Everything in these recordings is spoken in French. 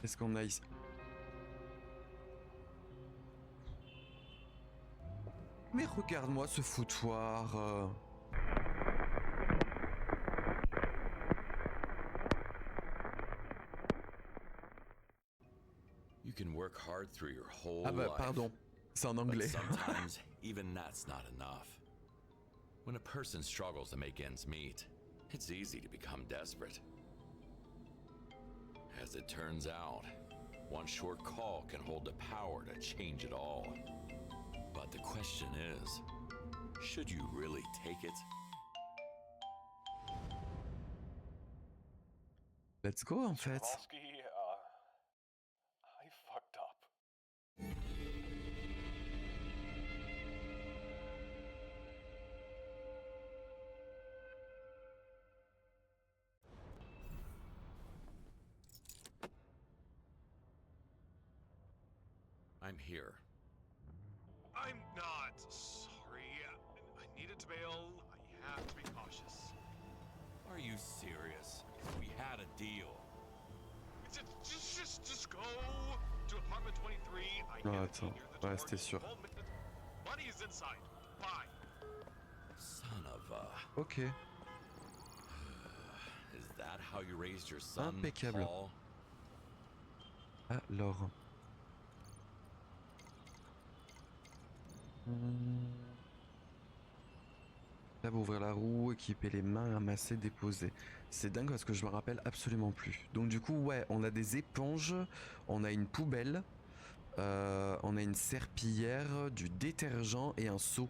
Qu'est-ce qu'on a ici? Mais regarde-moi ce foutoir. You can work hard through your whole Ah bah life. pardon, c'est en But anglais. sometimes, even that's not enough. When a person struggles to make ends meet, it's easy to become desperate. As it turns out, one short call can hold the power to change it all. But the question is, should you really take it? Let's go en fait. Kowalski, I fucked up. I'm here. I'm not sorry. I needed to bail. I have to be cautious. Are you serious? We had a deal. Just go to apartment 23. I Non, have a attends. key near the Ouais, door. c'était sûr. 12 minutes. Money is inside. Bye. Son of a... Ok, Is that how you raised your son, impeccable. Paul? Alors. Là, ouvrir la roue, équiper les mains, ramasser, déposer. C'est dingue parce que je me rappelle absolument plus. Donc du coup, ouais, on a des éponges, on a une poubelle, on a une serpillière, du détergent et un seau.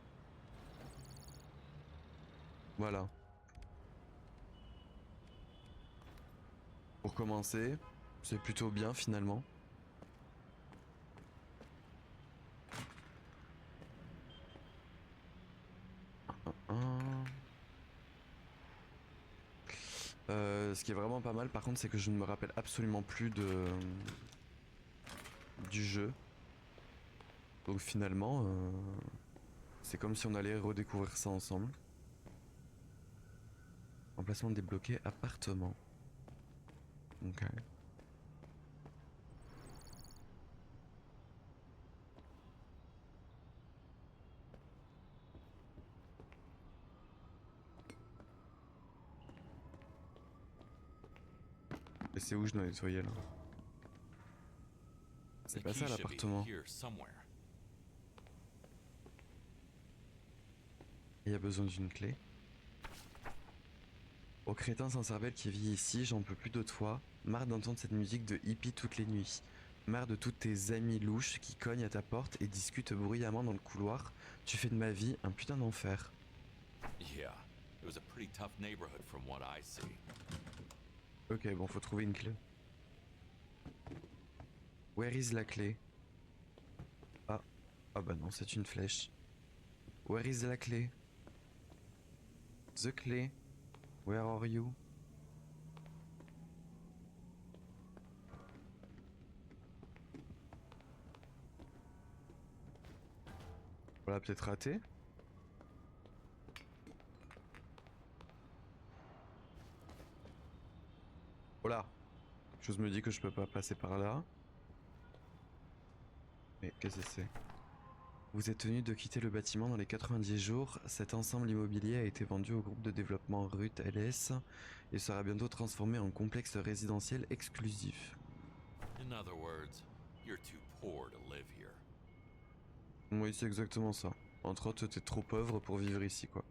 Voilà. Pour commencer, c'est plutôt bien finalement. Ce qui est vraiment pas mal par contre, c'est que je ne me rappelle absolument plus du jeu. Donc finalement, c'est comme si on allait redécouvrir ça ensemble. Emplacement débloqué, appartement. Ok. Et c'est où je dois nettoyer là? C'est The pas ça key should be l'appartement. here somewhere. Il y a besoin d'une clé. Au crétin sans cervelle qui vit ici, j'en peux plus de toi. Marre d'entendre cette musique de hippie toutes les nuits. Marre de tous tes amis louches qui cognent à ta porte et discutent bruyamment dans le couloir. Tu fais de ma vie un putain d'enfer. Yeah, it was a pretty tough neighborhood from what I see. Ok, bon, faut trouver une clé. Where is la clé? Ah, ah bah non, c'est une flèche. Where is la clé? The clé. Where are you? On l'a peut-être raté. Oh là! Quelque chose me dit que je peux pas passer par là. Mais qu'est-ce que c'est? Vous êtes tenu de quitter le bâtiment dans les 90 jours. Cet ensemble immobilier a été vendu au groupe de développement RUT LS et sera bientôt transformé en complexe résidentiel exclusif. In other words, you're too poor to live here. Oui, c'est exactement ça. Entre autres, t'es trop pauvre pour vivre ici, quoi.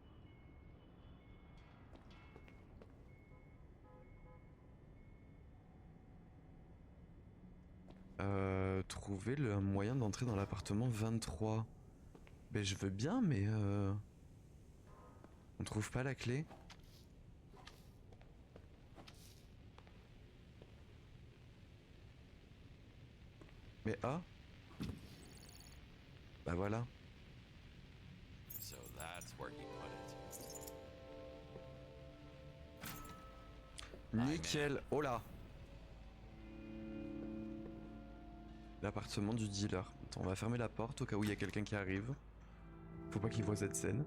Trouver le moyen d'entrer dans l'appartement 23. Ben je veux bien, mais on trouve pas la clé. Mais ah, bah voilà. So that's where he put it. Nickel. Oh là. L'appartement du dealer. Attends, on va fermer la porte au cas où il y a quelqu'un qui arrive. Faut pas qu'il voit cette scène.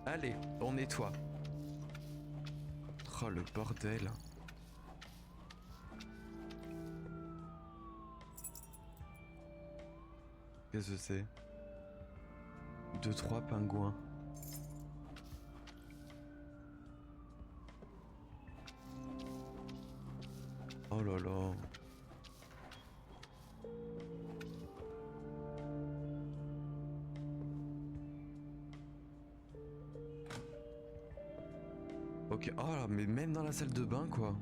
Allez, on nettoie. Oh le bordel. Qu'est-ce que c'est? 2-3 pingouins. Oh là là. Ok, oh là, mais même dans la salle de bain quoi.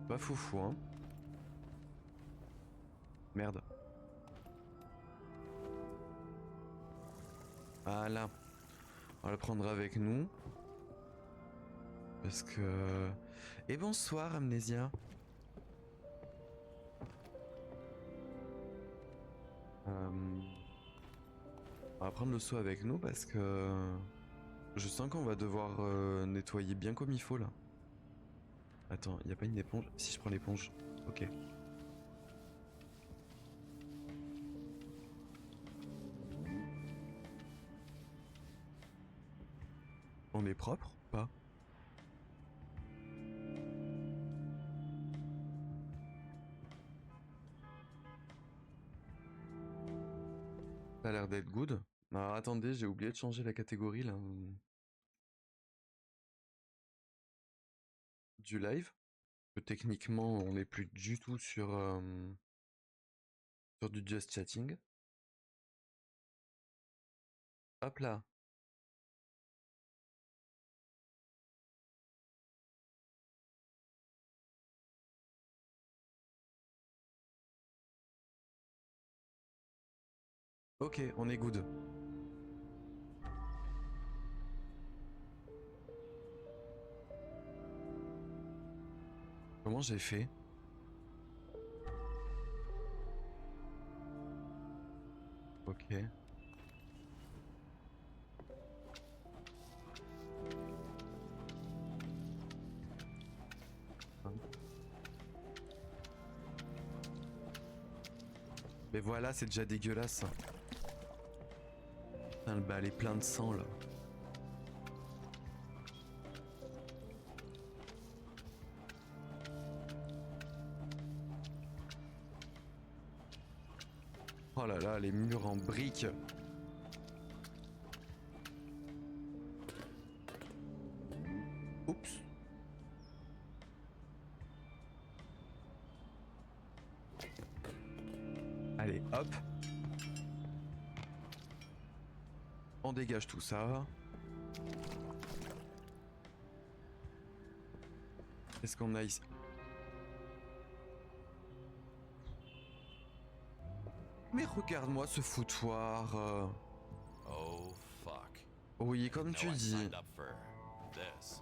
Pas foufou hein. Merde. Voilà. On va le prendre avec nous. Parce que... Et bonsoir Amnésia. On va prendre le seau avec nous parce que... Je sens qu'on va devoir nettoyer bien comme il faut là. Attends, y a pas une éponge? Si je prends l'éponge. Ok. On est propre? Pas? Ça a l'air d'être good. Alors attendez, j'ai oublié de changer la catégorie là. Du live. Que techniquement, on n'est plus du tout sur du just chatting. Hop là. Ok, on est good. Comment j'ai fait? Ok. Mais voilà, c'est déjà dégueulasse. Putain, le bal est plein de sang là. Oh là là, les murs en briques. Oups. Allez, hop. On dégage tout ça. Qu'est-ce qu'on a ici? Mais regarde-moi ce foutoir. Oh fuck. Oui, comme No, tu I dis. signed up for this.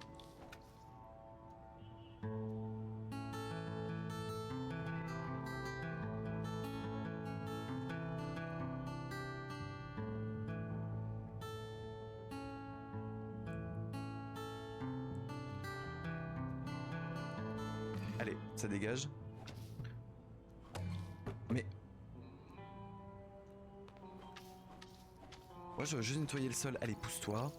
Allez, ça dégage. Mais... Moi, je veux juste nettoyer le sol. Allez, pousse-toi.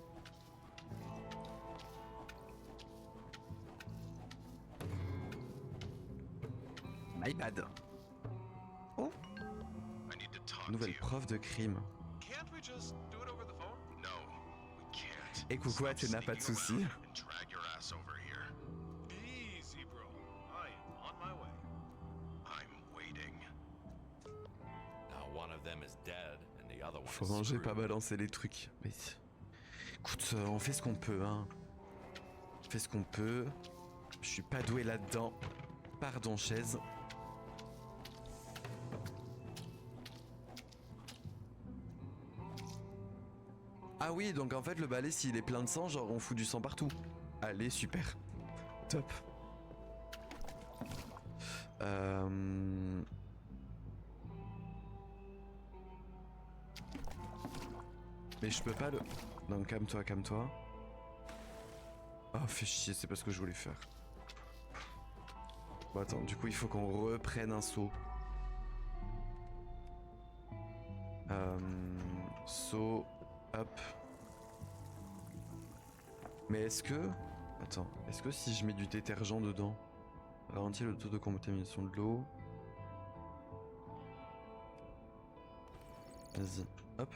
My bad. Oh, I need to talk to nouvelle you. preuve de crime. Can't we just do it over the phone? No, we can't. Et coucou, Stop tu n'as pas de sneaking soucis. around and drag your ass over here. Easy, bro. I am on my way. I'm waiting. Now one of them is dead and the other one Faut is manger, pas screwed. balancer les trucs. Mais... Écoute, on fait ce qu'on peut, hein. On fait ce qu'on peut. Je suis pas doué là-dedans. Pardon, chaise. Ah oui, donc en fait, le balai, s'il est plein de sang, genre on fout du sang partout. Allez, super. Top. Mais je peux pas le... Non, calme-toi, calme-toi. Oh, fais chier, c'est pas ce que je voulais faire. Bon, attends, du coup, il faut qu'on reprenne un seau. Seau, hop. Mais est-ce que... Attends, est-ce que si je mets du détergent dedans, ralentit le taux de contamination de l'eau? Vas-y, hop.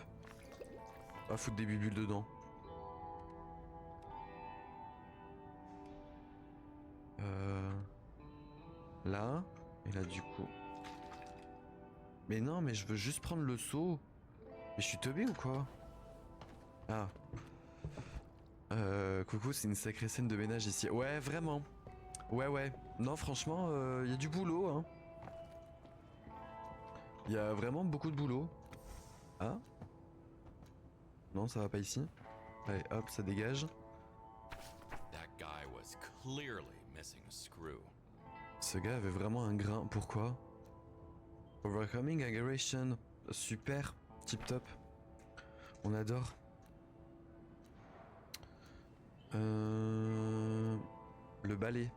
On va foutre des bulles dedans. Là, et là du coup. Mais non, mais je veux juste prendre le seau. Mais je suis teubé ou quoi? Ah. Coucou, c'est une sacrée scène de ménage ici. Ouais, vraiment. Ouais. Non, franchement, il y a du boulot, hein. Il y a vraiment beaucoup de boulot. Ah. Non, ça va pas ici. Allez, hop, ça dégage. That guy was clearly missing a screw. Ce gars avait vraiment un grain. Pourquoi? Overcoming aggravation. Super. Tip top. On adore. Le balai.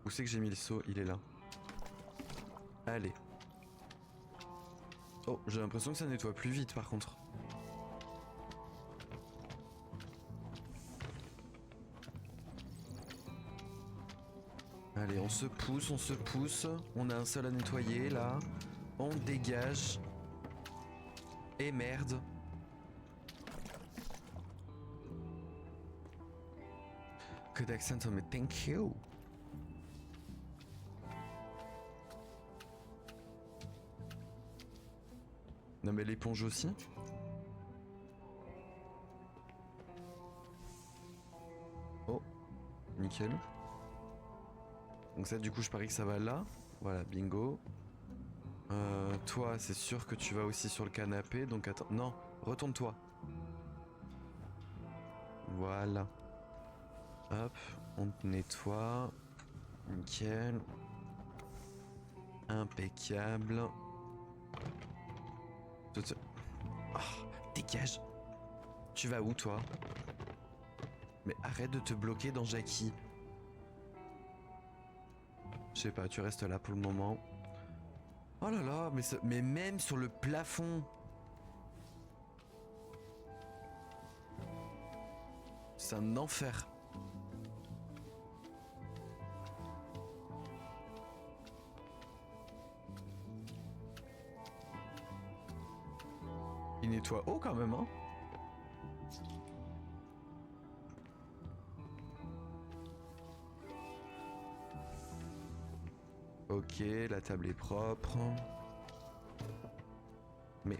Où c'est que j'ai mis le seau? Il est là. Allez. Oh, j'ai l'impression que ça nettoie plus vite par contre. Allez, on se pousse, on se pousse. On a un sol à nettoyer là. On dégage. Et merde. Good accent on me, thank you. Non mais l'éponge aussi. Oh, nickel. Donc ça du coup je parie que ça va là. Voilà, bingo. Toi c'est sûr que tu vas aussi sur le canapé. Donc attends, non, retourne-toi. Voilà. Hop, on te nettoie. Nickel. Impeccable. Oh, dégage. Tu vas où toi? Mais arrête de te bloquer dans Jackie. Je sais pas, tu restes là pour le moment. Oh là là, mais même sur le plafond. C'est un enfer. Il nettoie haut quand même, hein. Ok, la table est propre. Mais...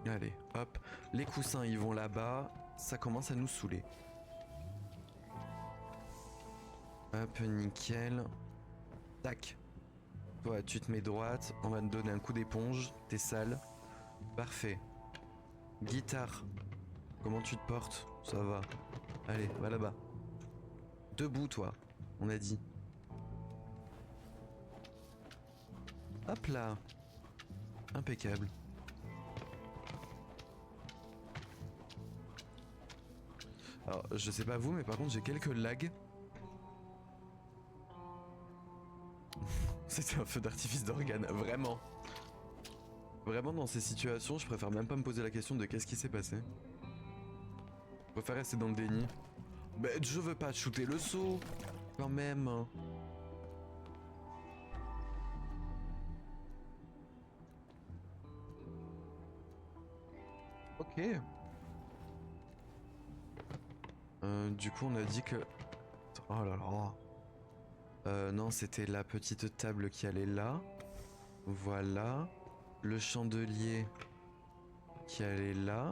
Allez, hop. Les coussins, ils vont là-bas. Ça commence à nous saouler. Hop, nickel. Tac. Toi, tu te mets droite. On va te donner un coup d'éponge. T'es sale. Parfait. Guitare. Comment tu te portes? Ça va. Allez, va là-bas. Debout, toi. On a dit. Hop là. Impeccable. Alors, je sais pas vous, mais par contre, j'ai quelques lags. C'était un feu d'artifice d'organe, vraiment. Vraiment, dans ces situations, je préfère même pas me poser la question de qu'est-ce qui s'est passé. Je préfère rester dans le déni. Mais je veux pas shooter le saut, quand même. Ok. Du coup, on a dit que... Oh là là. Non, c'était la petite table qui allait là. Voilà. Le chandelier qui allait là.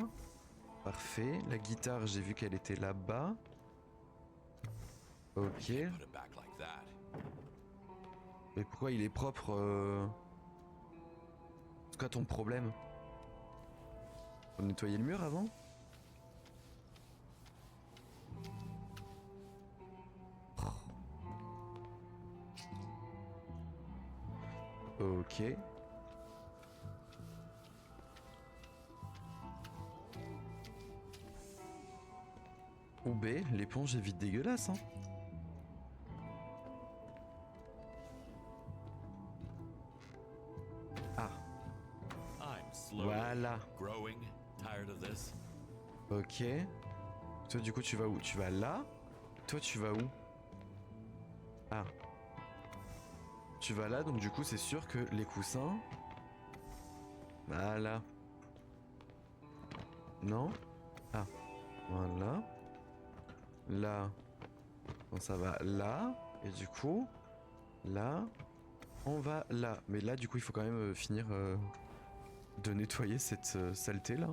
Parfait. La guitare, j'ai vu qu'elle était là-bas. Ok. Put it back like that. Mais pourquoi il est propre C'est quoi ton problème? Faut nettoyer le mur avant? Ok. Ou B, l'éponge est vite dégueulasse, hein. I'm slowly Voilà. growing. Tired of this? Ok. Toi, du coup, tu vas où? Tu vas là? Toi, tu vas où? Ah. Tu vas là, donc du coup, c'est sûr que les coussins... Voilà. Non? Ah. Voilà. Là. Bon, ça va là. Et du coup, là, on va là. Mais là, du coup, il faut quand même finir de nettoyer cette saleté là.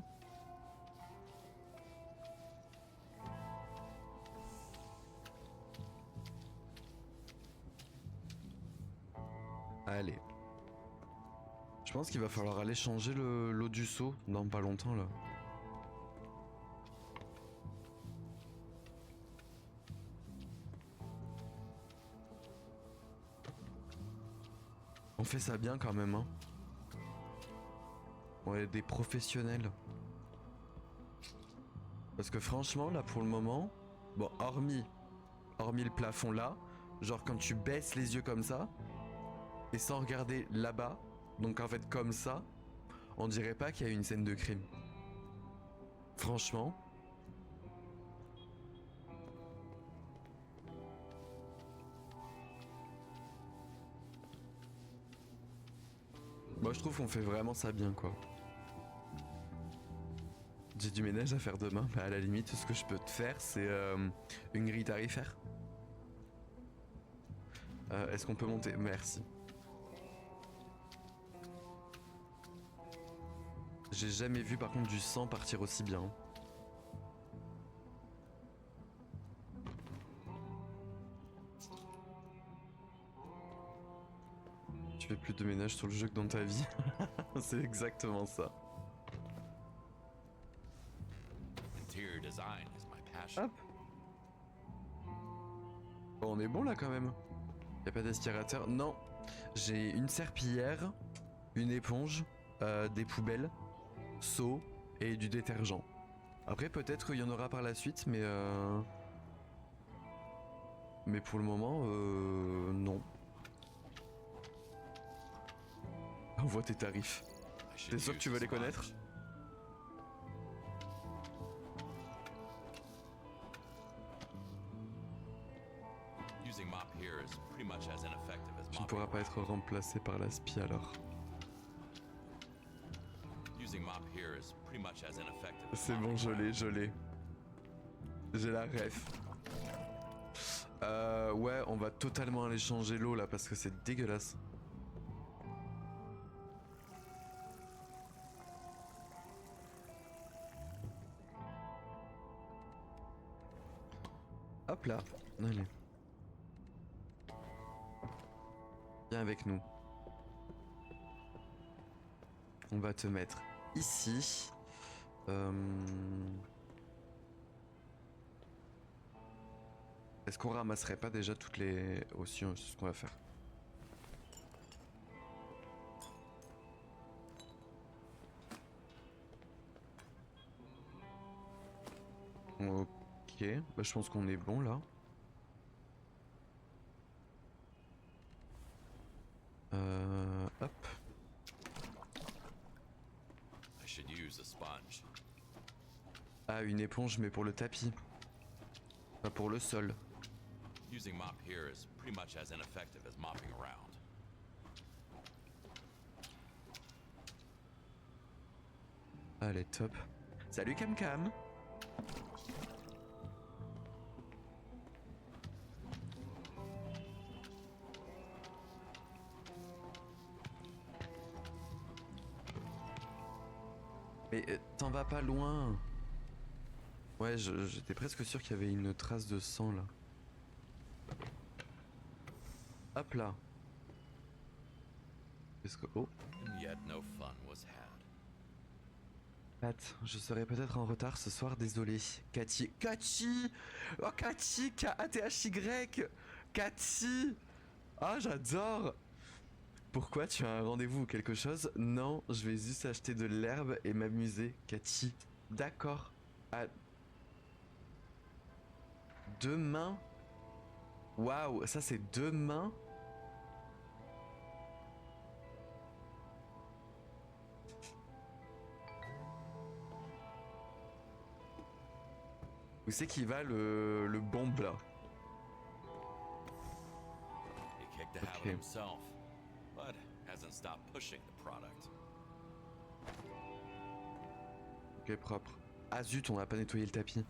Allez. Je pense qu'il va falloir aller changer l'eau du seau dans pas longtemps là. On fait ça bien quand même, hein. On est des professionnels. Parce que franchement, là pour le moment, bon, hormis le plafond là, genre quand tu baisses les yeux comme ça, et sans regarder là-bas, donc en fait comme ça, on dirait pas qu'il y a une scène de crime. Franchement. Moi je trouve qu'on fait vraiment ça bien quoi. J'ai du ménage à faire demain, bah à la limite ce que je peux te faire c'est une grille tarifaire. Est-ce qu'on peut monter? Merci. J'ai jamais vu par contre du sang partir aussi bien. Tu fais plus de ménage sur le jeu que dans ta vie. C'est exactement ça. Interior design is my passion. Hop. Bon, on est bon là quand même. Y a pas d'aspirateur? Non. J'ai une serpillière, une éponge, des poubelles, seau et du détergent. Après peut-être qu'il y en aura par la suite, mais pour le moment, non. Envoie tes tarifs. I should T'es sûr que use tu veux a les connaître? sponge. Using mop here is pretty much as ineffective as Tu ne mopping pourras pas être around. remplacé par l'aspi alors. Using mop here is pretty much as ineffective as C'est bon, mopping je around. l'ai, je l'ai. J'ai la ref. Ouais, on va totalement aller changer l'eau là parce que c'est dégueulasse. Hop là, allez. Viens avec nous. On va te mettre ici. Est-ce qu'on ramasserait pas déjà toutes les... Aussi, c'est ce qu'on va faire. Ok, bah, je pense qu'on est bon là. Hop. I should use a sponge. Ah, une éponge, mais pour le tapis. Pas pour le sol. Using mop here is pretty much as ineffective as mopping around. Allez, top. Salut Cam Cam. Mais t'en vas pas loin. Ouais, j'étais presque sûr qu'il y avait une trace de sang là. Hop là. Est-ce que... Oh, And yet no fun was had. Pat, je serai peut-être en retard ce soir, désolé. Cathy. Cathy. Oh, Cathy, K-A-T-H-Y. Cathy. Ah, j'adore. Pourquoi tu as un rendez-vous ou quelque chose? Non, je vais juste acheter de l'herbe et m'amuser, Cathy. D'accord. À... Demain. Waouh, ça c'est demain. Où c'est qu'il va le bombe là? He kicked the habit Okay. himself, but hasn't stopped pushing the product. Ok, propre. Ah zut, on n'a pas nettoyé le tapis.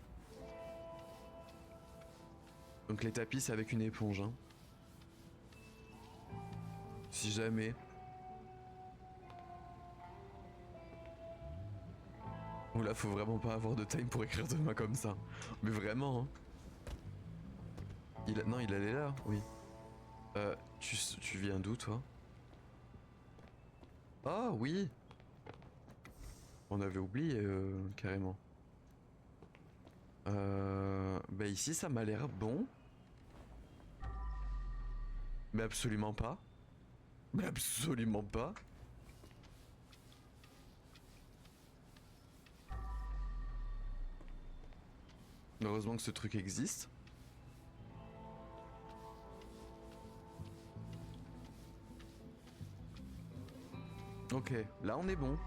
Donc les tapis, c'est avec une éponge. Hein. Si jamais. Oula, faut vraiment pas avoir de time pour écrire de main comme ça. Mais vraiment, hein. Non, il allait là, oui. Tu viens d'où, toi? Ah, oui. On avait oublié, carrément. Bah ici, ça m'a l'air bon. Mais absolument pas. Mais absolument pas. Heureusement que ce truc existe. Ok, là on est bon.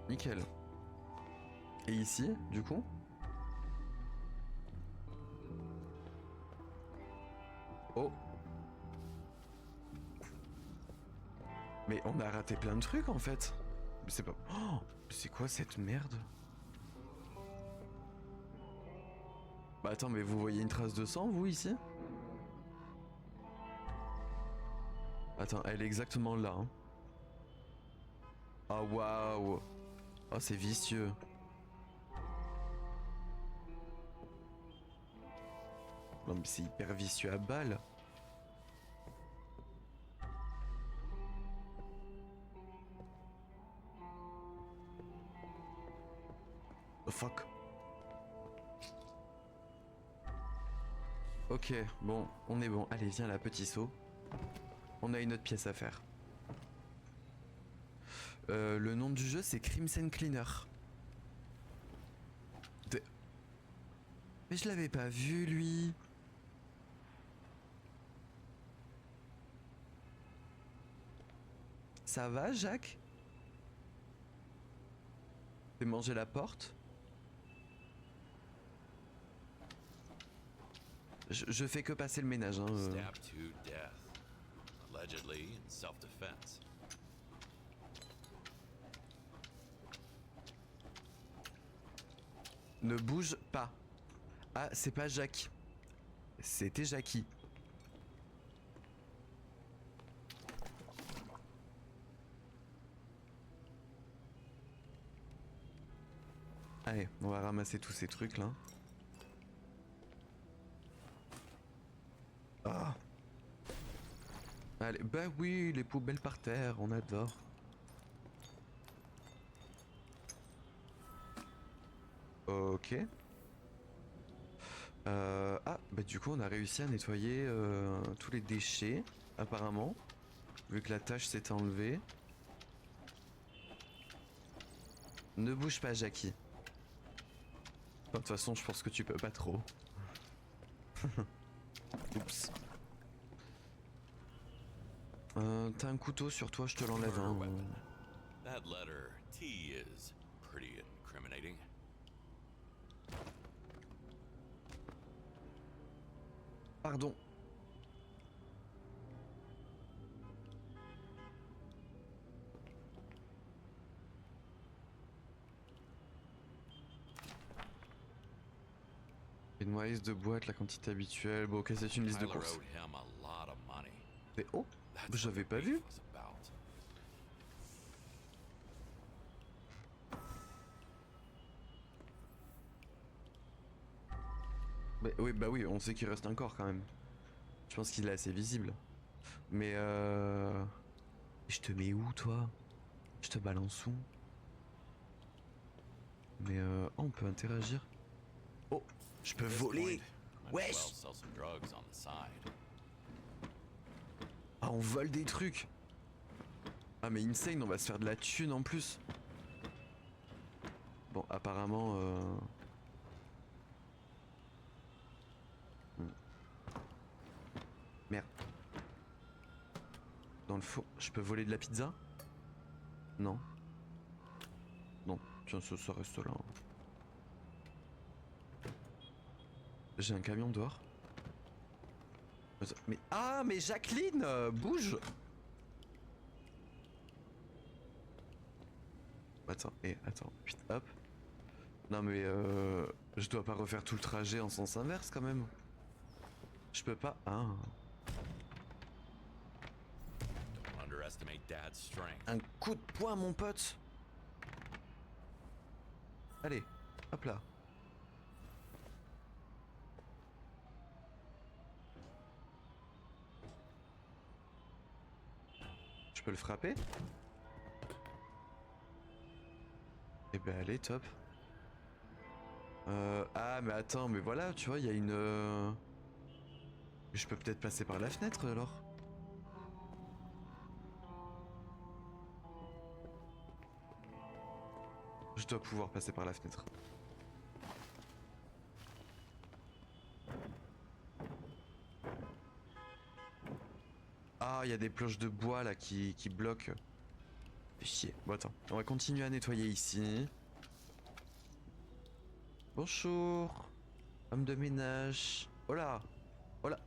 Nickel. Et ici, du coup? Oh. Mais on a raté plein de trucs en fait. Mais c'est pas... Oh, c'est quoi cette merde? Bah attends, mais vous voyez une trace de sang, vous, ici? Attends, elle est exactement là. Hein. Oh waouh. Oh, c'est vicieux. Non mais c'est hyper vicieux à balle. Oh fuck. Ok, bon, on est bon. Allez, viens là, petit saut. On a une autre pièce à faire. Le nom du jeu, c'est Crimson Cleaner. Mais je l'avais pas vu, lui. Ça va, Jacques? T'es mangé la porte? Je fais que passer le ménage, hein. Stabbed to death, allegedly in self-defense. Ne bouge pas. Ah, c'est pas Jacques. C'était Jackie. Allez, on va ramasser tous ces trucs là. Ah. Allez, bah oui, les poubelles par terre, on adore. Ok. Ah, bah du coup on a réussi à nettoyer tous les déchets, apparemment. Vu que la tâche s'est enlevée. Ne bouge pas, Jackie. De toute façon, je pense que tu peux pas trop. Oups. T'as un couteau sur toi, je te l'enlève. Hein. That letter T is pretty incriminating. Pardon. Une noise de boîte, la quantité habituelle. Bon, ok, c'est une liste de Tyler courses. owed him a lot of money. Mais oh, That's j'avais what the pas beef vu. was about. Bah oui, on sait qu'il reste un corps quand même. Je pense qu'il est assez visible. Mais je te mets où, toi? Je te balance où? Mais oh, on peut interagir. Oh, je peux At this voler. point, might as well Wesh. sell some drugs on the side. Ah, on vole des trucs. Ah, mais insane, on va se faire de la thune en plus. Bon, apparemment... Merde. Dans le faux, je peux voler de la pizza? Non. Non. Tiens, ça reste là. J'ai un camion dehors. Mais ah, mais Jacqueline, bouge. Attends, attends, putain, hop. Non mais je dois pas refaire tout le trajet en sens inverse quand même. Je peux pas. Ah. Don't underestimate Dad's strength. Un coup de poing, mon pote. Allez, hop là. Je peux le frapper? Eh ben allez, top. Ah mais attends, mais voilà, tu vois, il y a une... Je peux peut-être passer par la fenêtre alors? Je dois pouvoir passer par la fenêtre. Ah, il y a des planches de bois là qui bloquent. Fait chier. Bon attends, on va continuer à nettoyer ici. Bonjour, homme de ménage. Oh là, oh là.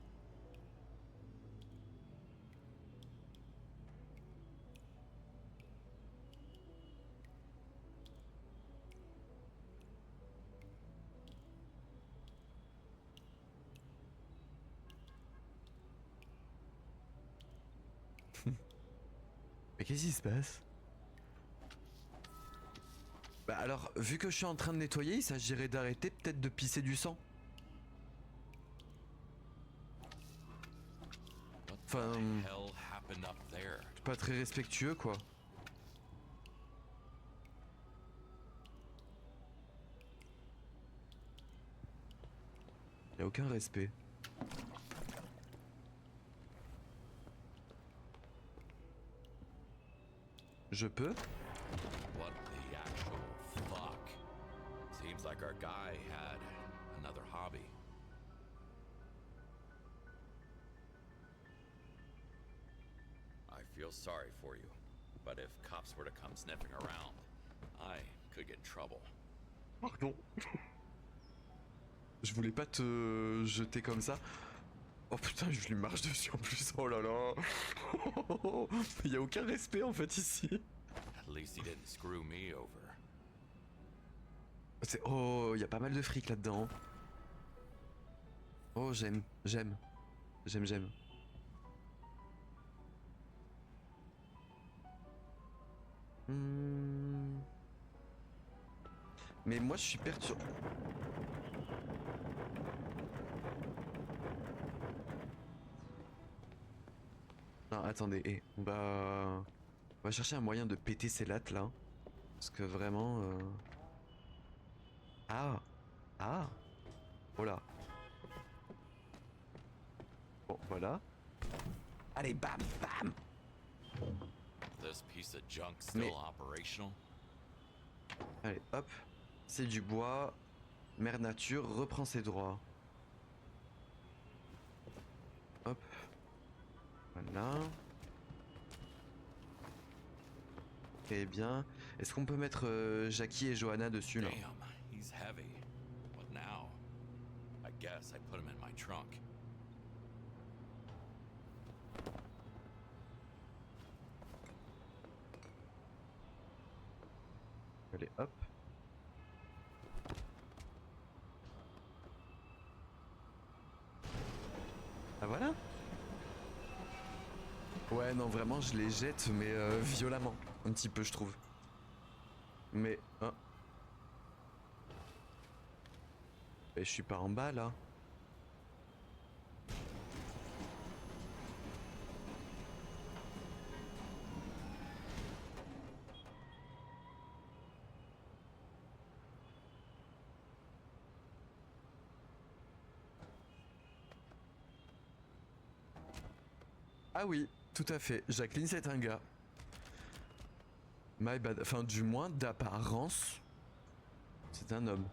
Mais qu'est-ce qui se passe? Bah alors, vu que je suis en train de nettoyer, il s'agirait d'arrêter peut-être de pisser du sang. Enfin, Hell happened up there. pas très respectueux quoi. Y a aucun respect. Je peux? What the actual fuck? Seems like our guy had another hobby. I feel sorry for you, but if cops were to come sniffing around, I could get in trouble. Pardon. Je voulais pas te jeter comme ça. Oh putain, je lui marche dessus en plus. Oh là là. Il y a aucun respect en fait ici. At least he didn't screw me over. Oh, il y a pas mal de fric là-dedans. Oh, j'aime. Hmm. Mais moi je suis perturbé. Non, attendez, on va chercher un moyen de péter ces lattes là. Parce que vraiment... Ah! Ah! Oh là! Bon, voilà. Allez, bam! Bam! This piece of junk still Mais- operational? Allez, hop. C'est du bois. Mère Nature reprend ses droits. Hop. Voilà. Très bien. Est-ce qu'on peut mettre Jackie et Johanna dessus là? Damn, he's heavy. What now? I guess I put him in my trunk. Allez, hop. Ah voilà. Ouais, non, vraiment, je les jette, mais violemment. Un petit peu, je trouve. Mais... hein. Et je suis pas en bas, là. Ah oui, tout à fait. Jacqueline, c'est un gars. My bad. Enfin, du moins, d'apparence, c'est un homme.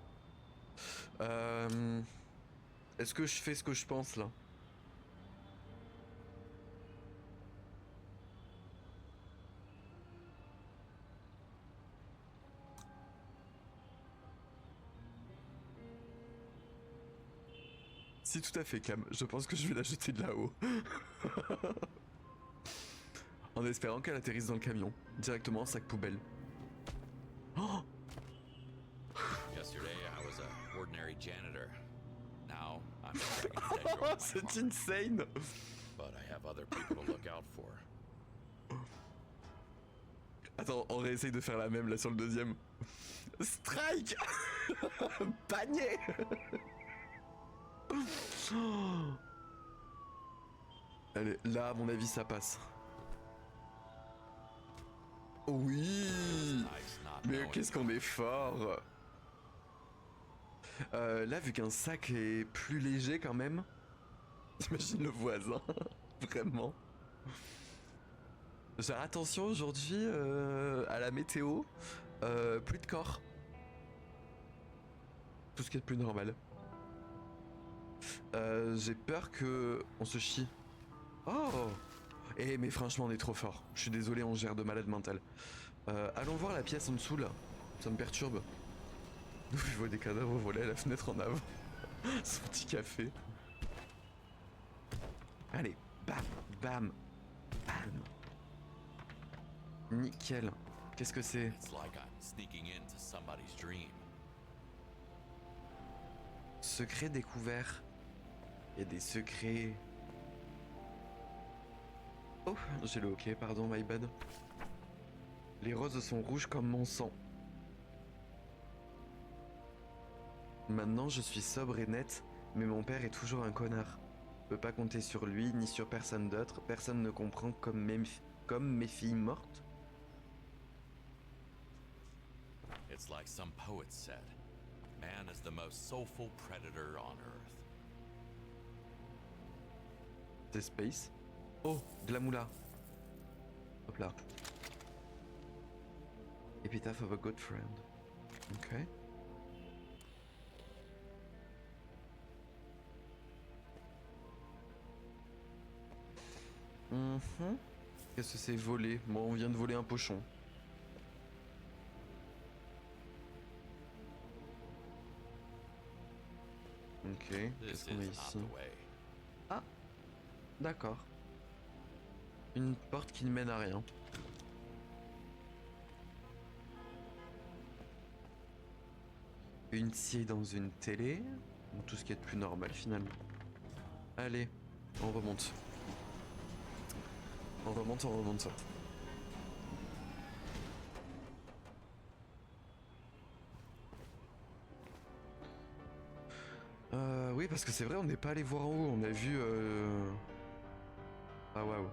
Est-ce que je fais ce que je pense, là? Si, tout à fait, Cam. Je pense que je vais la jeter de là-haut. En espérant qu'elle atterrisse dans le camion. Directement en sac poubelle. Oh, Yesterday, I was a ordinary janitor. Now, I'm a dragon detector with my c'est farm. insane. But I have other people to look out for. Attends, on réessaye de faire la même là sur le deuxième. Strike. Panier. Allez, là à mon avis ça passe. Oui. Nice not Mais knowing. qu'est-ce qu'on est fort. Là vu qu'un sac est plus léger quand même. J'imagine le voisin. Vraiment. Genre attention aujourd'hui à la météo. Plus de corps. Tout ce qui est de plus normal. J'ai peur que on se chie. Oh. Eh mais franchement on est trop fort. Je suis désolé, on gère de malade mental. Allons voir la pièce en dessous là. Ça me perturbe. D'où je vois des cadavres voler à la fenêtre en avant. Son petit café. Allez, bam, bam, bam. Nickel. Qu'est-ce que c'est? It's like I'm sneaking into somebody's dream. Secret découvert. Il y a des secrets. Oh, j'ai le hockey, pardon, my bad. Les roses sont rouges comme mon sang. Maintenant, je suis sobre et net, mais mon père est toujours un connard. Je peux pas compter sur lui, ni sur personne d'autre. Personne ne comprend comme mes filles mortes. It's like some poet said. Man is the most soulful predator on Earth. C'est Space. Oh, de la moula. Hop là. Epitaph of a good friend. Ok. Qu'est-ce que c'est voler? Bon, on vient de voler un pochon. Ok, This qu'est-ce is qu'on a not ici? the way. Ah, d'accord. Une porte qui ne mène à rien. Une scie dans une télé. Donc tout ce qui est de plus normal finalement. Allez, on remonte. On remonte, on remonte. Oui, parce que c'est vrai, on n'est pas allé voir en haut. On a vu. Ah waouh.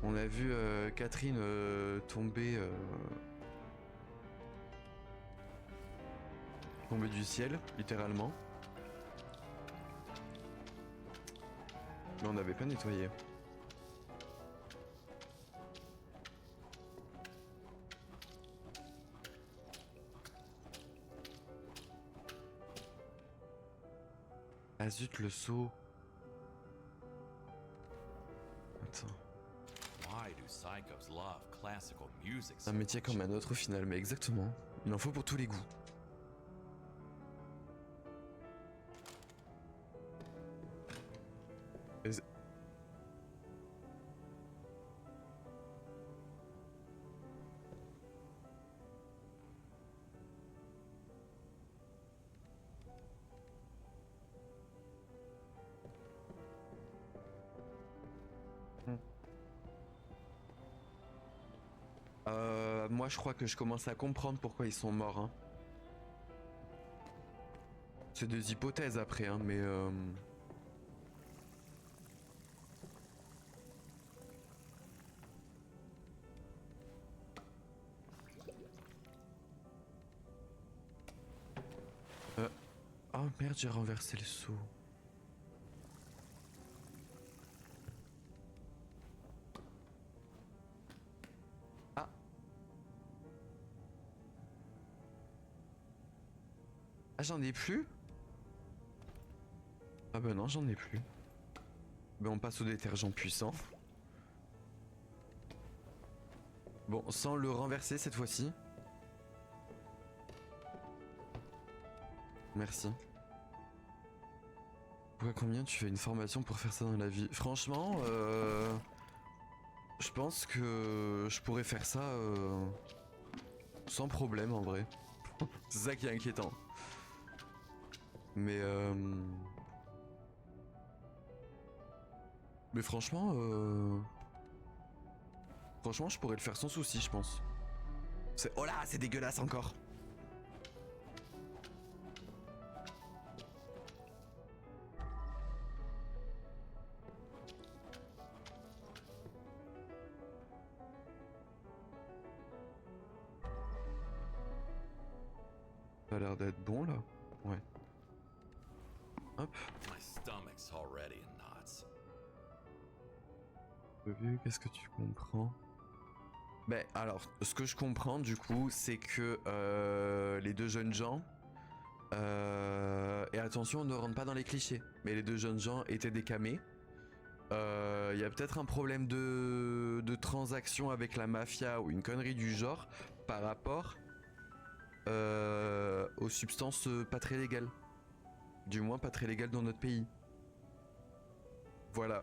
On a vu Catherine tomber. Tomber du ciel, littéralement. Mais on n'avait pas nettoyé. Ah zut, le seau. Attends. Why do psychos love classical music so Un métier much? comme un autre au final, mais exactement. Il en faut pour tous les goûts. Et- moi je crois que je commence à comprendre pourquoi ils sont morts. Hein. C'est des hypothèses après, hein, mais... Oh merde, j'ai renversé le seau. Ah. Ah, j'en ai plus? Ah bah non, j'en ai plus. Ben on passe au détergent puissant. Bon, sans le renverser cette fois-ci. Merci. Pourquoi combien tu fais une formation pour faire ça dans la vie? Franchement, je pense que je pourrais faire ça sans problème en vrai. C'est ça qui est inquiétant. Mais franchement, franchement, je pourrais le faire sans souci, je pense. Oh là, c'est dégueulasse encore. Ça a l'air d'être bon là. Ouais. Hop. My stomach's already in knots. Vu, qu'est-ce que tu comprends? Ben alors, ce que je comprends du coup, c'est que les deux jeunes gens, et attention, ne rentre pas dans les clichés, mais les deux jeunes gens étaient des camés. Il y a peut-être un problème de transaction avec la mafia ou une connerie du genre par rapport aux substances pas très légales. Du moins pas très légales dans notre pays. Voilà.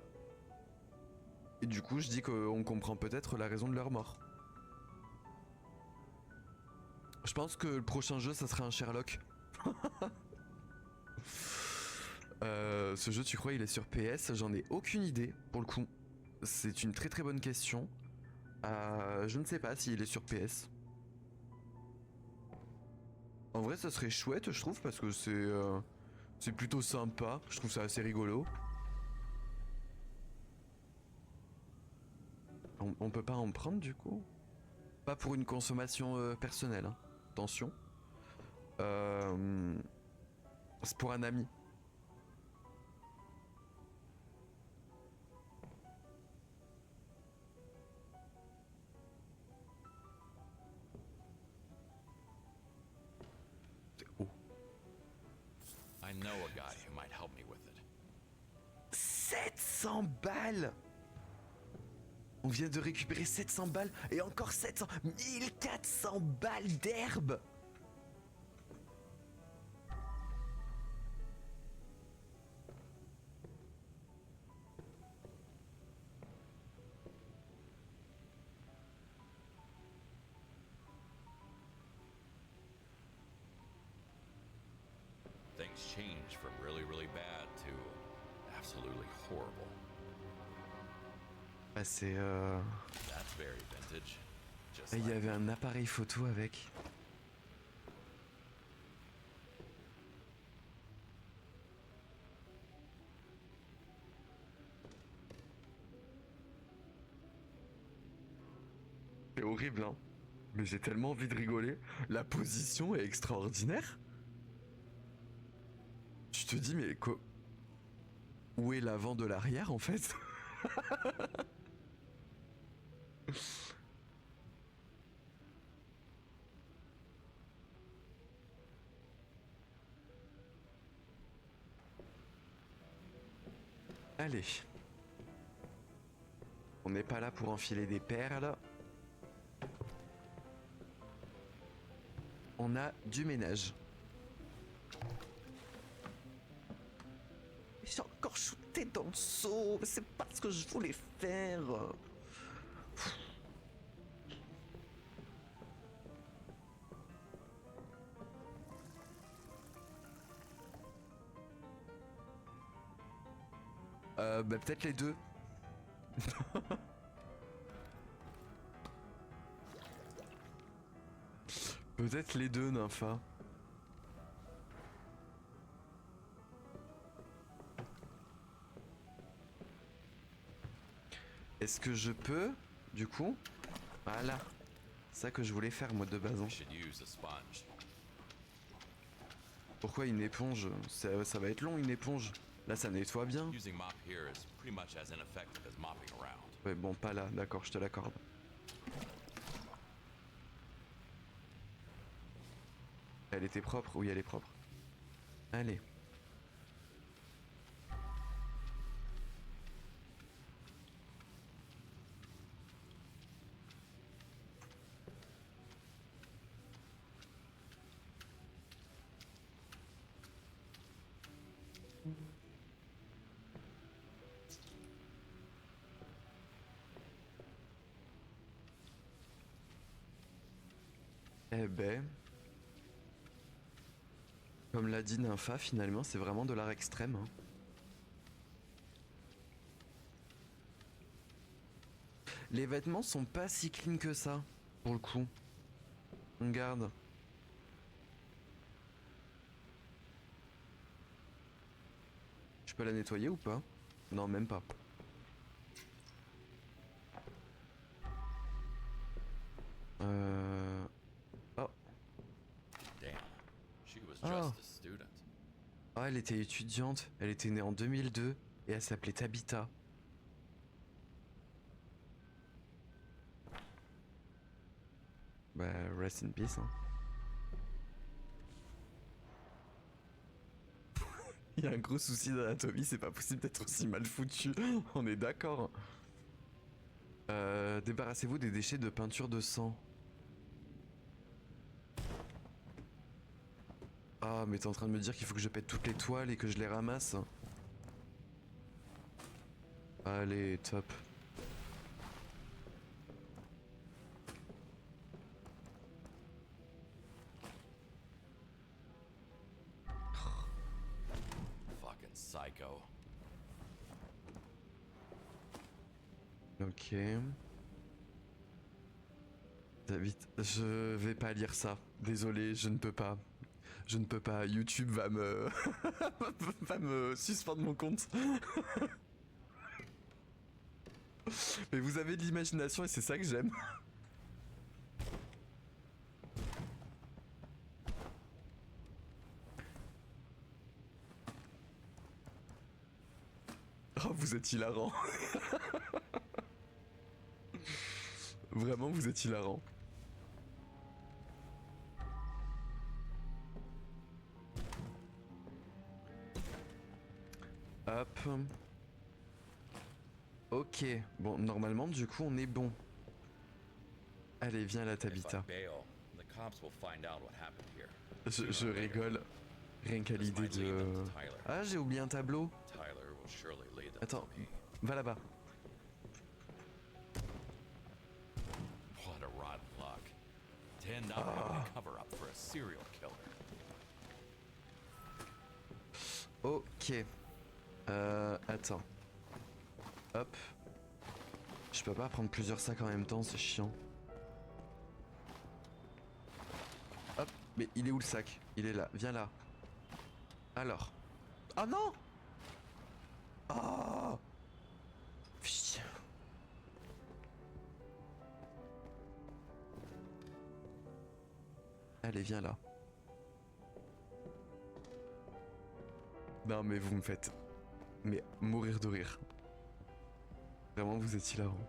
Et du coup, je dis qu'on comprend peut-être la raison de leur mort. Je pense que le prochain jeu, ça sera un Sherlock. Ce jeu, tu crois, il est sur PS? J'en ai aucune idée, pour le coup. C'est une très très bonne question. Je ne sais pas s'il est sur PS. En vrai, ça serait chouette, je trouve, parce que c'est plutôt sympa. Je trouve ça assez rigolo. On peut pas en prendre, du coup? Pas pour une consommation personnelle, hein. Attention. C'est pour un ami. Oh. I know a guy who might help me with it. 700 balles! On vient de récupérer 700 balles et encore 700... 1400 balles d'herbe! Things change from really, really bad to absolutely horrible. Ah, c'est That's very vintage. Just il y like avait un appareil photo avec. C'est horrible, hein. Mais j'ai tellement envie de rigoler. La position est extraordinaire. Tu te dis, mais où est l'avant de l'arrière, en fait? Allez. On n'est pas là pour enfiler des perles. On a du ménage. J'ai encore shooté dans le seau. C'est pas ce que je voulais faire. Bah peut-être les deux. Peut-être les deux, Nympha. Est-ce que je peux, du coup? Voilà. C'est ça que je voulais faire, moi, de base. Hein. we should use a sponge. Pourquoi une éponge? Ça va être long, une éponge. Là, ça nettoie bien. Using mop here is pretty much as ineffective as mopping around. Ouais, bon, pas là. D'accord, je te l'accorde. Elle était propre? Oui, elle est propre. Allez. Eh ben, comme l'a dit Nympha, finalement, c'est vraiment de l'art extrême. Hein. Les vêtements sont pas si clean que ça, pour le coup. On garde. Je peux la nettoyer ou pas? Non, même pas. Oh. Damn. She was Oh. just a student. Ah, elle était étudiante. Elle était née en 2002 et elle s'appelait Tabitha. Bah, rest in peace. Hein. Il y a un gros souci d'anatomie, c'est pas possible d'être aussi mal foutu. On est d'accord. Débarrassez-vous des déchets de peinture de sang. Ah, mais t'es en train de me dire qu'il faut que je pète toutes les toiles et que je les ramasse. Allez, top. Fucking psycho. Ok. David, je vais pas lire ça. Désolé, je ne peux pas. Je ne peux pas. YouTube va me va me suspendre mon compte. Mais vous avez de l'imagination et c'est ça que j'aime. Oh, vous êtes hilarant. Vraiment, vous êtes hilarant. Hop. Ok. Bon, normalement, du coup, on est bon. Allez, viens là, If I Tabitha. bail, the cops will find out what happened here. Je rigole. Rien qu'à l'idée de... Ah, j'ai oublié un tableau. Tyler will surely lead them Attends, to me. va là-bas. What a rotten luck. To end up having a cover-up for a serial killer. Ok. Attends. Hop. Je peux pas prendre plusieurs sacs en même temps, c'est chiant. Hop. Mais il est où le sac? Il est là. Viens là. Alors. Ah non! Ah! Putain. Allez, viens là. Non mais vous me faites... Mais mourir de rire. Vraiment, vous êtes hilarant.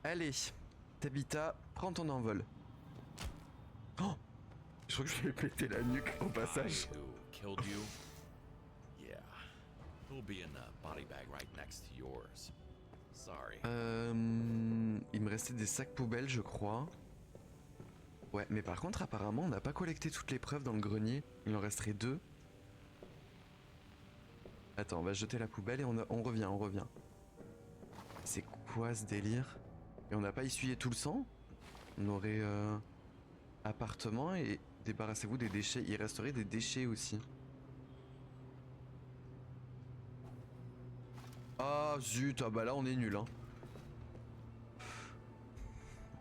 Allez, Tabitha, prends ton envol. Oh! Je crois que je vais péter la nuque au passage. Who killed you? Yeah. He'll be in the body bag right next to yours. Sorry. Il me restait des sacs poubelles, je crois. Ouais, mais par contre, apparemment, on n'a pas collecté toutes les preuves dans le grenier. Il en resterait 2. Attends, on va jeter la poubelle et on revient, on revient. C'est quoi ce délire? Et on n'a pas essuyé tout le sang? On aurait... appartement et débarrassez-vous des déchets. Il resterait des déchets aussi. Ah zut, ah bah là on est nul hein.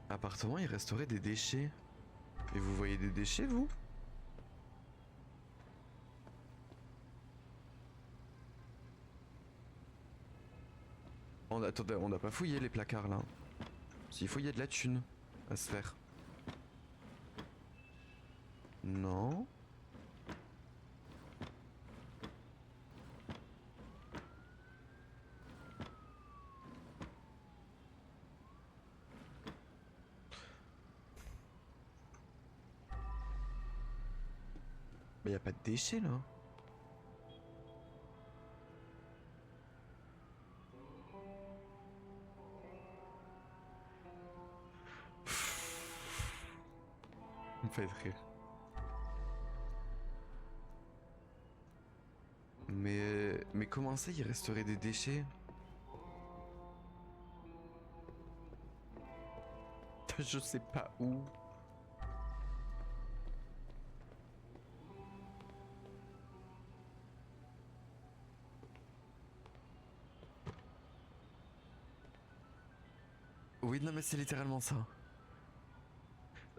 Appartement, il resterait des déchets. Et vous voyez des déchets vous? Attendez, on n'a pas fouillé les placards là. S'il faut, il y a de la thune à se faire. Non. Mais y a pas de déchets là. Vous me faites rire. Mais comment ça, il resterait des déchets? Je sais pas où. Oui, non, mais c'est littéralement ça.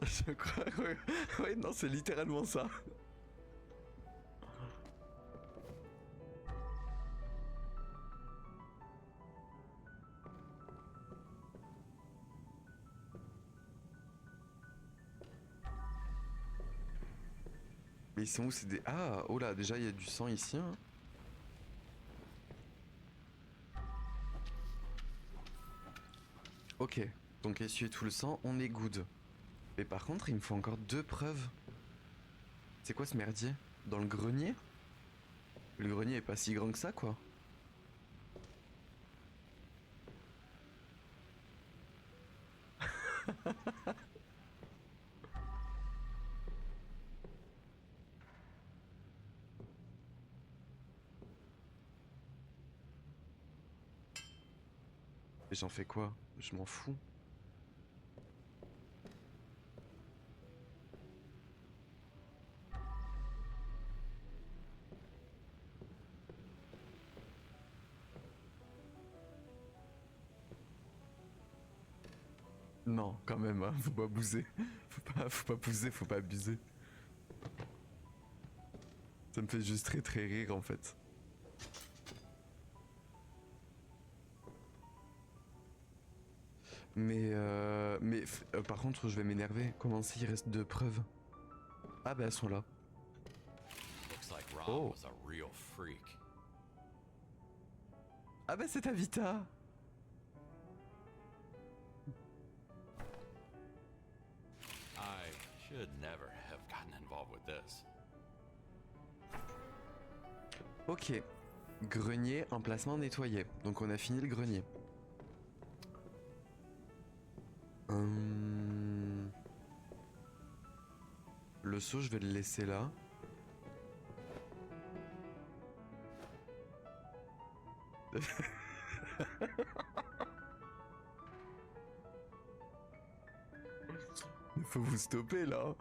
Je crois, ouais. Ouais, non, c'est littéralement ça. Mais ils sont où? C'est des... Ah, oh là, déjà, il y a du sang ici, hein. Ok, donc essuyer tout le sang, on est good. Mais par contre, il me faut encore 2 preuves. C'est quoi ce merdier? Dans le grenier? Le grenier est pas si grand que ça, quoi. Et j'en fais quoi? Je m'en fous. Non, quand même, hein, faut pas bouser. Faut pas bouser, faut pas abuser. Ça me fait juste très très rire en fait. Mais par contre, je vais m'énerver. Comment ça, il reste 2 preuves? Ah bah elles sont là. Looks like Rob Oh. was a real freak. Ah bah c'est ta Vita. I should never have gotten involved with this. Ok. Grenier, emplacement nettoyé. Donc on a fini le grenier. Le seau, je vais le laisser là. Il faut vous stopper là.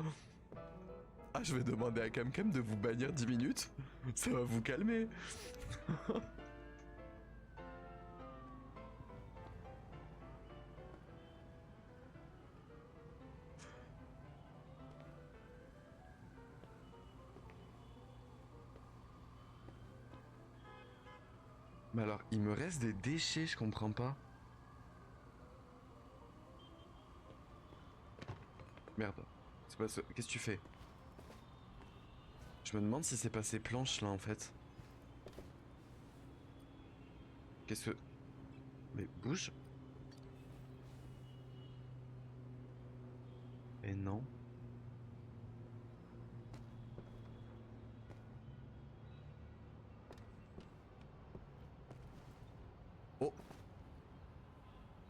Ah, je vais demander à Camcam de vous bannir 10 minutes. Ça va vous calmer. Mais alors, il me reste des déchets, je comprends pas. Merde. C'est pas ce... Qu'est-ce que tu fais? Je me demande si c'est pas ces planches là en fait. Qu'est-ce que... Mais bouge. Et non. Oh.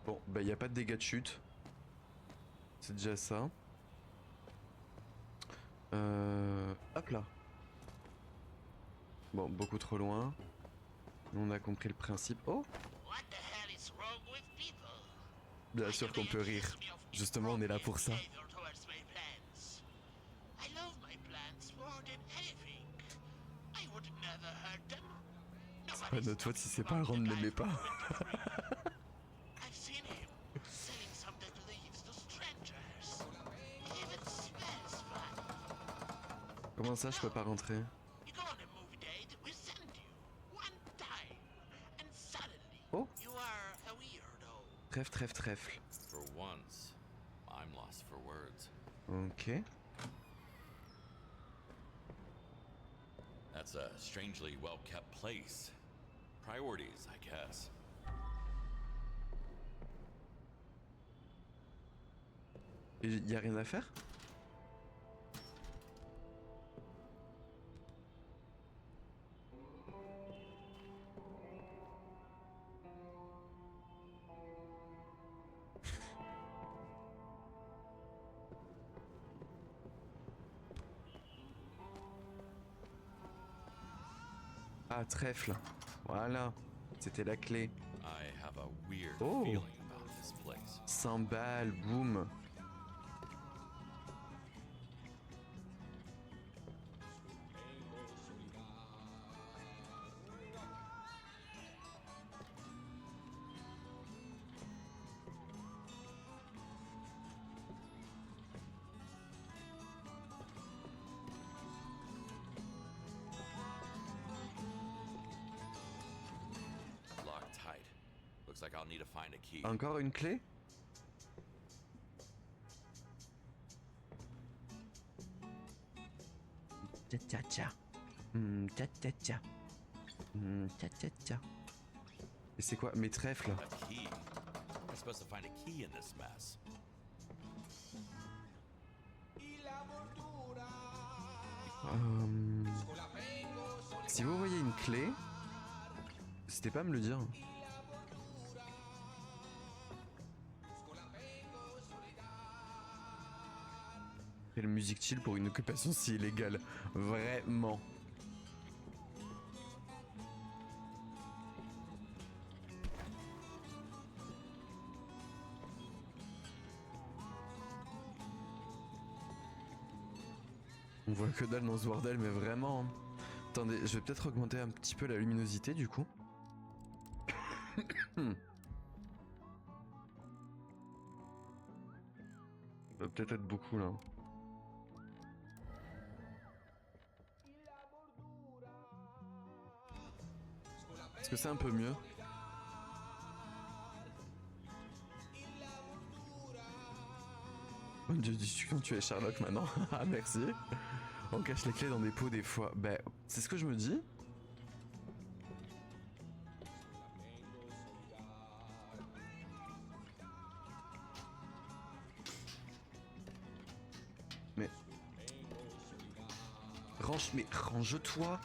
Bon, bah y a pas de dégâts de chute. C'est déjà ça. Hop là. Bon, beaucoup trop loin. On a compris le principe. Oh, What the hell is wrong with people? bien sûr qu'on peut rire. Justement, on est là pour ça. I love my plants more than anything. I would never hurt them. C'est pas notre faute si ses parents ne l'aimaient pas. I've seen him selling some dead leaves to strangers. It even smells fun. Comment ça, je peux pas rentrer? You go on a movie date, we send you one time, and suddenly Oh. you are a weirdo. Trèfle, trèfle, trèfle. For once, I'm lost for words. Ok. That's a strangely well-kept place. Priorities, I guess. Et y a rien à faire? Ah, trèfle. Voilà. C'était la clé. I have a weird Oh. feeling about this place. 100 balles, boum. Looks like I'll need to find a key. Encore une clé? Tcha tcha tcha. Tcha tcha tcha. Tcha tcha tcha. Et c'est quoi mes trèfles? A key. I'm supposed to find a key in this mess. Si vous voyez une clé, n'hésitez pas à me le dire. Quelle musique chill pour une occupation si illégale. Vraiment. On voit que dalle dans ce bordel, mais vraiment. Hein. Attendez, je vais peut-être augmenter un petit peu la luminosité du coup. Ça va peut-être être beaucoup là. Est-ce que c'est un peu mieux? Bonne discussion, tu es Sherlock maintenant. Ah merci. On cache les clés dans des pots des fois. Ben, c'est ce que je me dis. Mais... range-toi.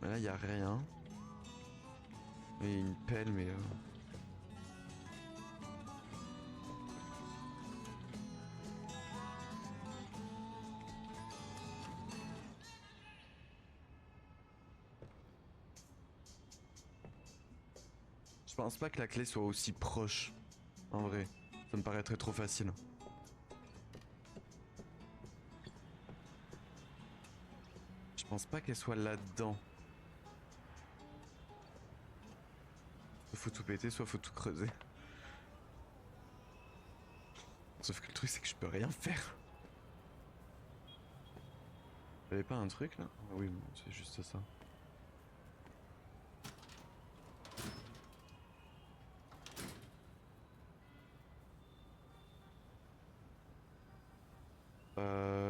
Mais là, y a rien. Et une pelle, mais... Je pense pas que la clé soit aussi proche. En vrai, ça me paraîtrait trop facile. Je pense pas qu'elle soit là-dedans. Soit faut tout péter, soit faut tout creuser. Sauf que le truc c'est que je peux rien faire. Y'avait pas un truc là? Ah oui, bon, c'est juste ça.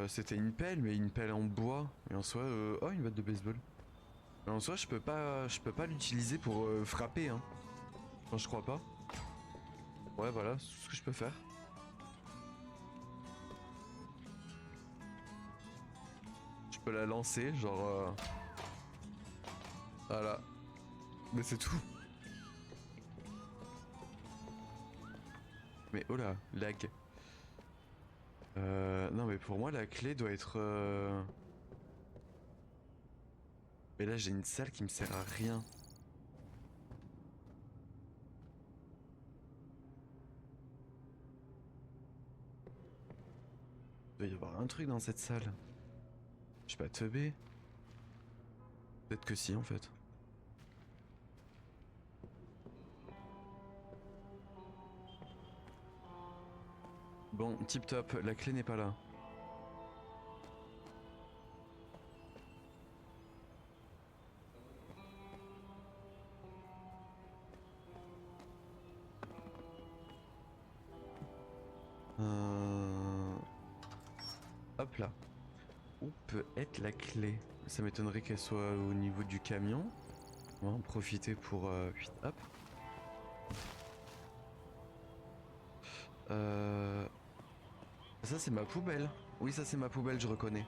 C'était une pelle, mais une pelle en bois. Et en soi, oh, une batte de baseball. Mais en soi, je peux pas l'utiliser pour frapper, hein. Enfin, je crois pas. Ouais, voilà, c'est tout ce que je peux faire. Je peux la lancer, genre. Voilà. Mais c'est tout. Mais oh là, lag. Non mais pour moi la clé doit être... Mais là j'ai une salle qui me sert à rien. Il doit y avoir un truc dans cette salle. Je suis pas teubé. Peut-être que si en fait. Bon, tip top, la clé n'est pas là. Hop là. Où peut être la clé? Ça m'étonnerait qu'elle soit au niveau du camion. On va en profiter pour... hop. Ça c'est ma poubelle. Oui, ça c'est ma poubelle, je reconnais.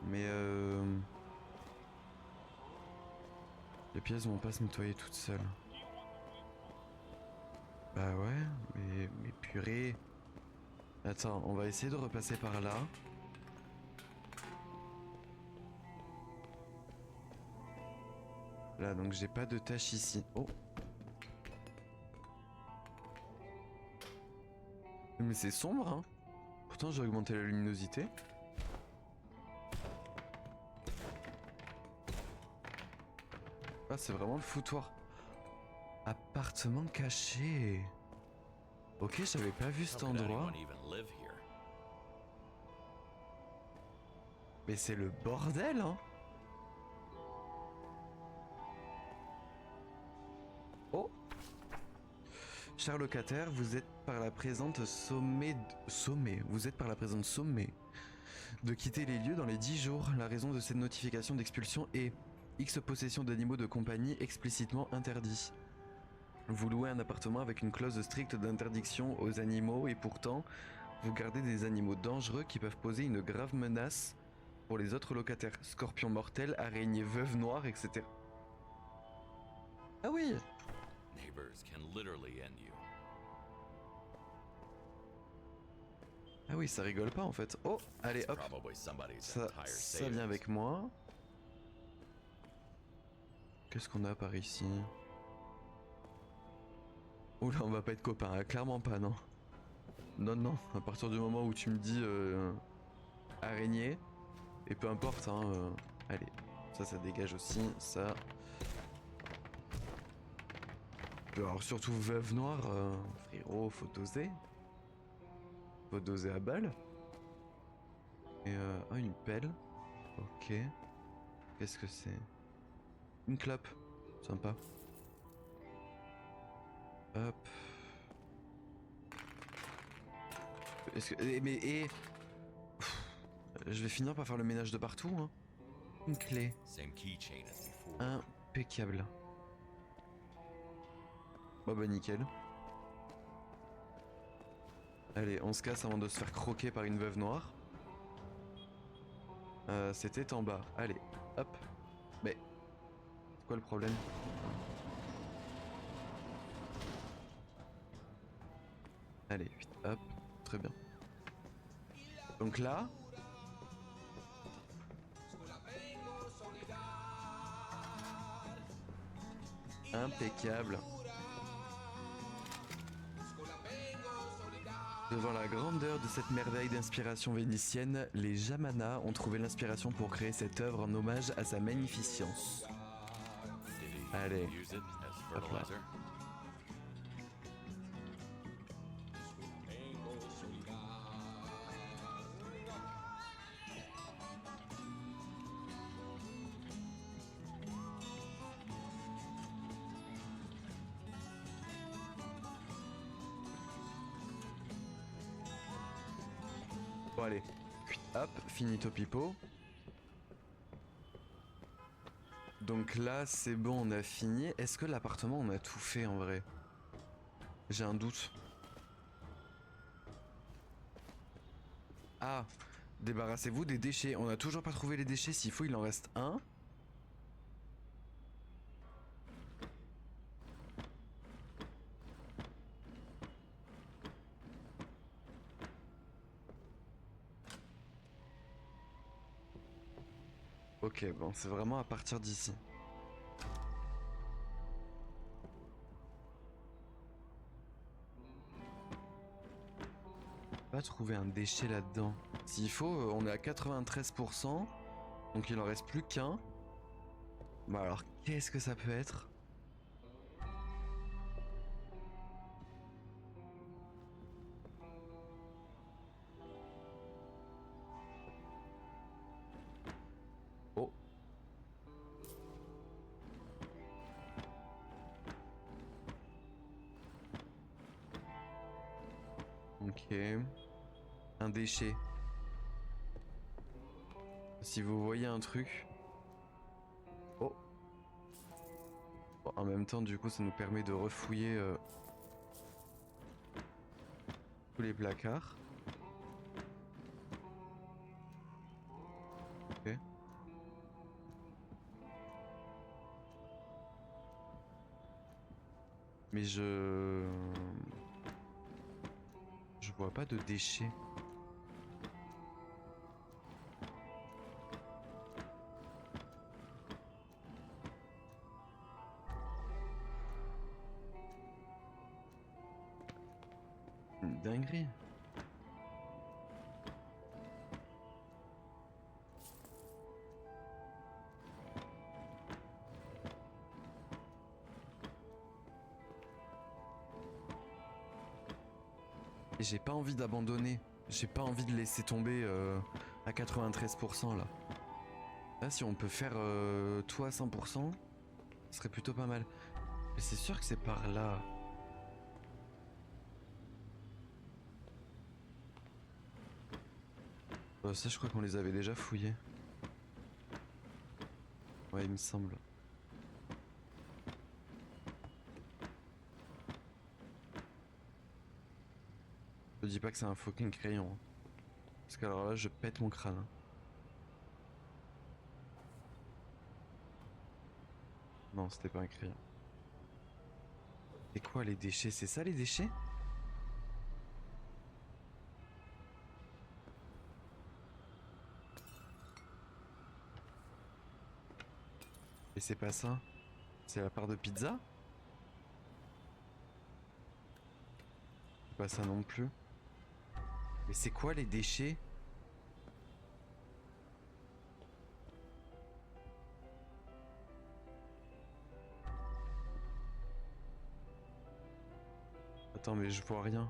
Mais les pièces vont pas se nettoyer toutes seules. Bah ouais, mais purée. Attends, on va essayer de repasser par là. Là, donc j'ai pas de tâche ici. Oh. Mais c'est sombre, hein. Pourtant j'ai augmenté la luminosité. Ah, c'est vraiment le foutoir. Appartement caché. Ok, j'avais pas vu How cet could endroit. anyone even live here? Mais c'est le bordel, hein. Oh. Cher locataire, vous êtes par la présente Vous êtes par la présente sommé de quitter les lieux dans les 10 jours. La raison de cette notification d'expulsion est X possession d'animaux de compagnie explicitement interdit. Vous louez un appartement avec une clause stricte d'interdiction aux animaux et pourtant, vous gardez des animaux dangereux qui peuvent poser une grave menace pour les autres locataires. Scorpions mortels, araignées veuves noires, etc. Ah oui. Neighbors can literally end you. Ah oui, ça rigole pas en fait. Oh, allez It's hop. probably somebody's Ça entire vient savings. avec moi. Qu'est-ce qu'on a par ici? Oula, on va pas être copains, hein. Clairement pas, non. Non, non, à partir du moment où tu me dis araignée, et peu importe, hein, allez, ça dégage aussi, ça. Alors surtout veuve noire, frérot, faut doser. Faut doser à balle. Et ah, une pelle. Ok. Qu'est-ce que c'est? Une clope. Sympa. Hop. Est-ce que... Je vais finir par faire le ménage de partout, hein. Une clé. Same keychain as before. Impeccable. Bah nickel. Allez, on se casse avant de se faire croquer par une veuve noire. C'était en bas. Allez, hop. Mais, c'est quoi le problème? Allez, vite, hop. Très bien. Donc là... Impeccable. Devant la grandeur de cette merveille d'inspiration vénitienne, les Jamana ont trouvé l'inspiration pour créer cette œuvre en hommage à sa magnificence. Did he Allez. use it as Hop là. fertilizer? Bon allez, hop, finito pipo. Donc là c'est bon, on a fini. Est-ce que l'appartement on a tout fait en vrai? J'ai un doute. Ah, débarrassez-vous des déchets. On n'a toujours pas trouvé les déchets, s'il faut il en reste un. Ok, bon, c'est vraiment à partir d'ici. Pas trouver un déchet là-dedans. S'il faut, on est à 93%. Donc il en reste plus qu'un. Bah alors, qu'est-ce que ça peut être? Oh. Ok. Un déchet. Si vous voyez un truc. Oh. Bon, en même temps, du coup, ça nous permet de refouiller tous les placards. Ok. Mais je vois pas de déchets. Une dinguerie. Et j'ai pas envie d'abandonner. J'ai pas envie de laisser tomber à 93% là. Là, si on peut faire tout à 100%, ce serait plutôt pas mal. Mais c'est sûr que c'est par là. Ça, je crois qu'on les avait déjà fouillés. Ouais, il me semble. Je dis pas que c'est un fucking crayon. Hein. Parce que alors là, je pète mon crâne. Hein. Non, c'était pas un crayon. C'est quoi les déchets? C'est ça les déchets? Et c'est pas ça? C'est la part de pizza? C'est pas ça non plus. Mais c'est quoi les déchets? Attends, mais je vois rien.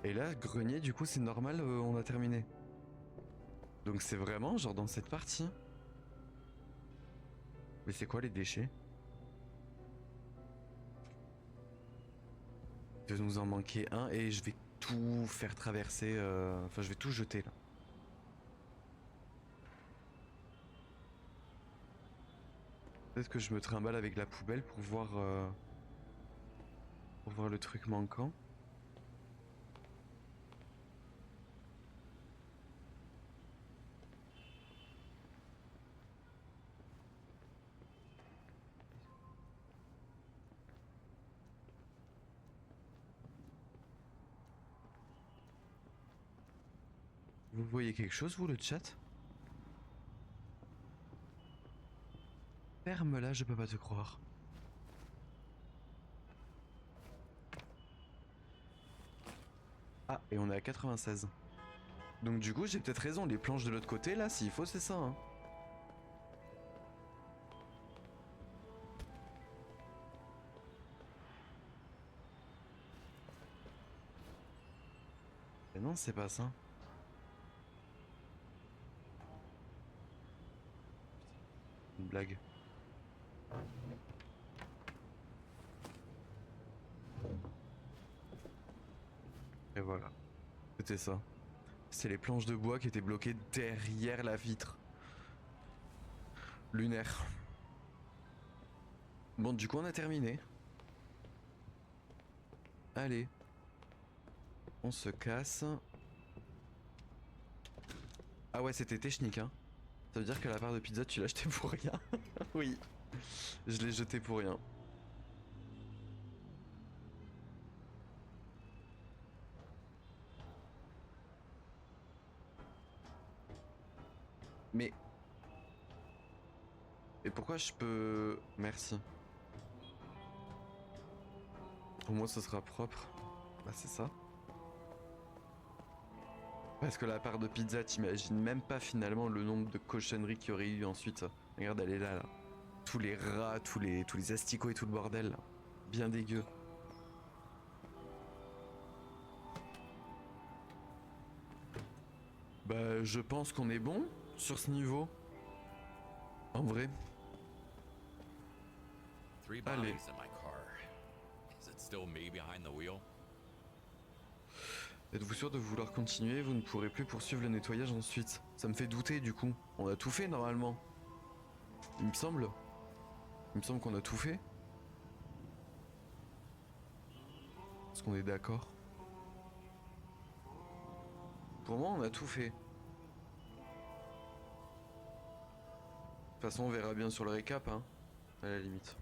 Et là, grenier, du coup, c'est normal, on a terminé. Donc c'est vraiment genre dans cette partie. Mais c'est quoi les déchets? Il va nous en manquer un et je vais tout faire traverser. Enfin, je vais tout jeter là. Peut-être que je me trimballe avec la poubelle pour voir le truc manquant. Vous voyez quelque chose, vous, le chat? Ferme-la, je peux pas te croire. Ah, et on est à 96. Donc du coup, j'ai peut-être raison, les planches de l'autre côté, là, s'il faut, c'est ça, hein. Mais non, c'est pas ça. Une blague. Et voilà. C'était ça. C'est les planches de bois qui étaient bloquées derrière la vitre. Lunaire. Bon, du coup, on a terminé. Allez. On se casse. Ah ouais, c'était technique, hein. Ça veut dire que la part de pizza, tu l'as acheté pour rien. Oui. Je l'ai jeté pour rien. Mais... Et pourquoi je peux... Merci. Au moins, ce sera propre. Bah, c'est ça. Parce que la part de pizza, t'imagines même pas finalement le nombre de cochonneries qu'il y aurait eu ensuite. Regarde, elle est là, là. Tous les rats, tous les asticots et tout le bordel, là. Bien dégueu. Bah, je pense qu'on est bon sur ce niveau. En vrai. Three Allez. bodies in my car. Is it still me behind the wheel? Êtes-vous sûr de vouloir continuer? Vous ne pourrez plus poursuivre le nettoyage ensuite. Ça me fait douter du coup. On a tout fait normalement. Il me semble. Il me semble qu'on a tout fait. Est-ce qu'on est d'accord? Pour moi, on a tout fait. De toute façon, on verra bien sur le récap, hein. À la limite.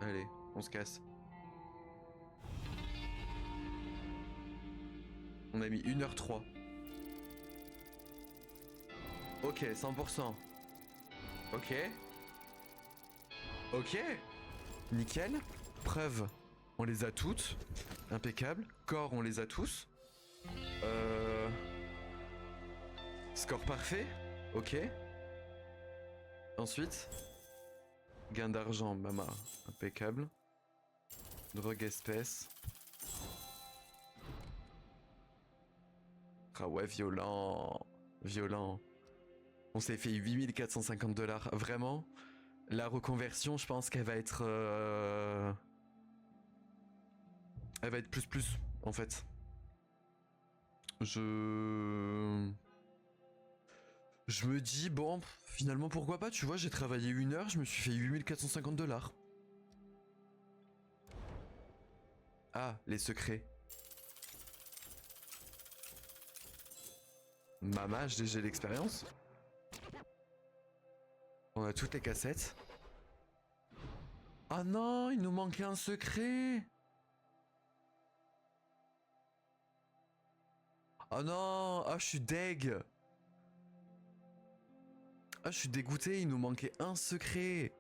Allez, on se casse. On a mis 1h03. Ok, 100%. Ok. Ok. Nickel. Preuve. On les a toutes. Impeccable. Corps, on les a tous. Score parfait. Ok. Ensuite. Gain d'argent, mama. Impeccable. Drogue espèce. Ah ouais, violent. Violent. On s'est fait 8450 $. Vraiment, la reconversion, je pense qu'elle va être... Elle va être plus, en fait. Je me dis, bon, finalement, pourquoi pas, tu vois, j'ai travaillé 1 heure, je me suis fait 8450 $. Ah, les secrets. Mama, j'ai l'expérience. On a toutes les cassettes. Ah non, il nous manquait un secret. Ah non, ah je suis deg. Ah je suis dégoûté, il nous manquait un secret.